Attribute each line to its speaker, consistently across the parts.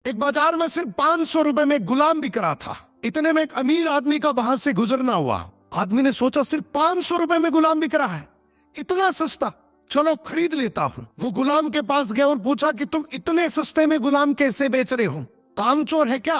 Speaker 1: एक बाजार में सिर्फ 500 रुपए में गुलाम बिक रहा था। इतने में एक अमीर आदमी का वहां से गुजरना हुआ। आदमी ने सोचा सिर्फ 500 रुपए में गुलाम बिक रहा है, इतना सस्ता, चलो खरीद लेता हूँ। वो गुलाम के पास गया और पूछा कि तुम इतने सस्ते में गुलाम कैसे बेच रहे हो, कामचोर है क्या?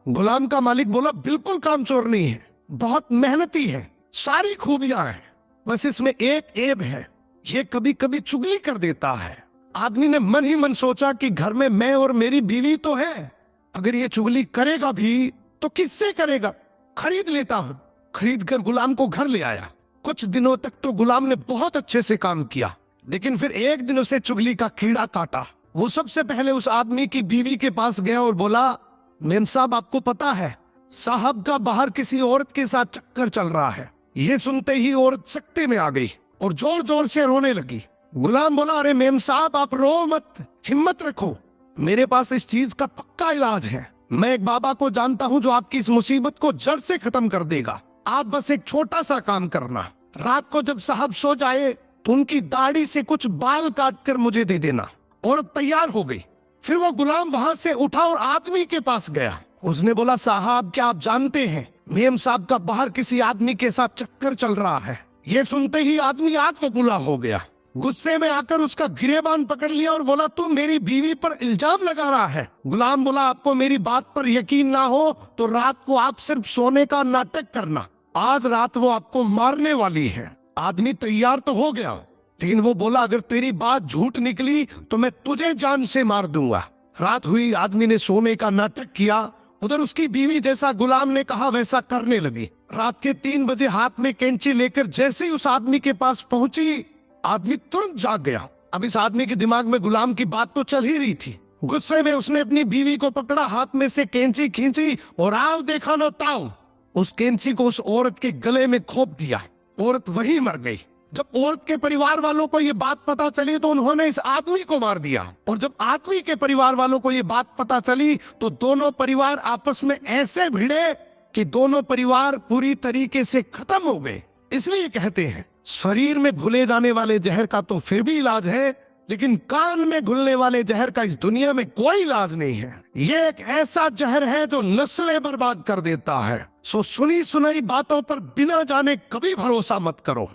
Speaker 1: गुलाम का मालिक बोला बिल्कुल कामचोर नहीं है, बहुत मेहनती है, सारी खूबियां हैं, बस इसमें एक ऐब है, ये कभी कभी चुगली कर देता है। आदमी ने मन ही मन सोचा कि घर में मैं और मेरी बीवी तो है, अगर ये चुगली करेगा भी तो किससे करेगा, खरीद लेता हूँ। खरीद कर गुलाम को घर ले आया। कुछ दिनों तक तो गुलाम ने बहुत अच्छे से काम किया, लेकिन फिर एक दिन उसे चुगली का कीड़ा काटा। वो सबसे पहले उस आदमी की बीवी के पास गया और बोला, मेम साहब आपको पता है साहब का बाहर किसी औरत के साथ चक्कर चल रहा है। ये सुनते ही औरत सख्ते में आ गई और जोर जोर से रोने लगी। गुलाम बोला, अरे मेम साहब आप रो मत, हिम्मत रखो, मेरे पास इस चीज का पक्का इलाज है। मैं एक बाबा को जानता हूँ जो आपकी इस मुसीबत को जड़ से खत्म कर देगा। आप बस एक छोटा सा काम करना, रात को जब साहब सो जाए तो उनकी दाढ़ी से कुछ बाल काट कर मुझे दे देना। औरत तैयार हो गई। फिर वो गुलाम वहां से उठा और आदमी के पास गया। उसने बोला, साहब क्या आप जानते हैं मेम साहब का बाहर किसी आदमी के साथ चक्कर चल रहा है। ये सुनते ही आदमी आग बबूला हो गया। गुस्से में आकर उसका गिरेबान पकड़ लिया और बोला, तू मेरी बीवी पर इल्जाम लगा रहा है। गुलाम बोला, आपको मेरी बात पर यकीन ना हो तो रात को आप सिर्फ सोने का नाटक करना, आज रात वो आपको मारने वाली है। आदमी तैयार तो हो गया, लेकिन वो बोला, अगर तेरी बात झूठ निकली तो मैं तुझे जान से मार दूंगा। रात हुई, आदमी ने सोने का नाटक किया। उधर उसकी बीवी जैसा गुलाम ने कहा वैसा करने लगी। रात के 3 बजे हाथ में कैंची लेकर जैसे ही उस आदमी के पास पहुंची, आदमी तुरंत जाग गया। अब इस आदमी के दिमाग में गुलाम की बात तो चल ही रही थी। गुस्से में उसने अपनी बीवी को पकड़ा, हाथ में से कैंची खींची और आओ देखा न ताओ, उस कैंची को उस औरत के गले में खोप दिया। औरत वहीं मर गई। जब औरत के परिवार वालों को ये बात पता चली तो उन्होंने इस आदमी को मार दिया, और जब आदमी के परिवार वालों को ये बात पता चली तो दोनों परिवार आपस में ऐसे भिड़े कि दोनों परिवार पूरी तरीके से खत्म हो गए। इसलिए कहते हैं शरीर में घुले जाने वाले जहर का तो फिर भी इलाज है, लेकिन कान में घुलने वाले जहर का इस दुनिया में कोई इलाज नहीं है। ये एक ऐसा जहर है जो नस्लें बर्बाद कर देता है। सो सुनी सुनाई बातों पर बिना जाने कभी भरोसा मत करो।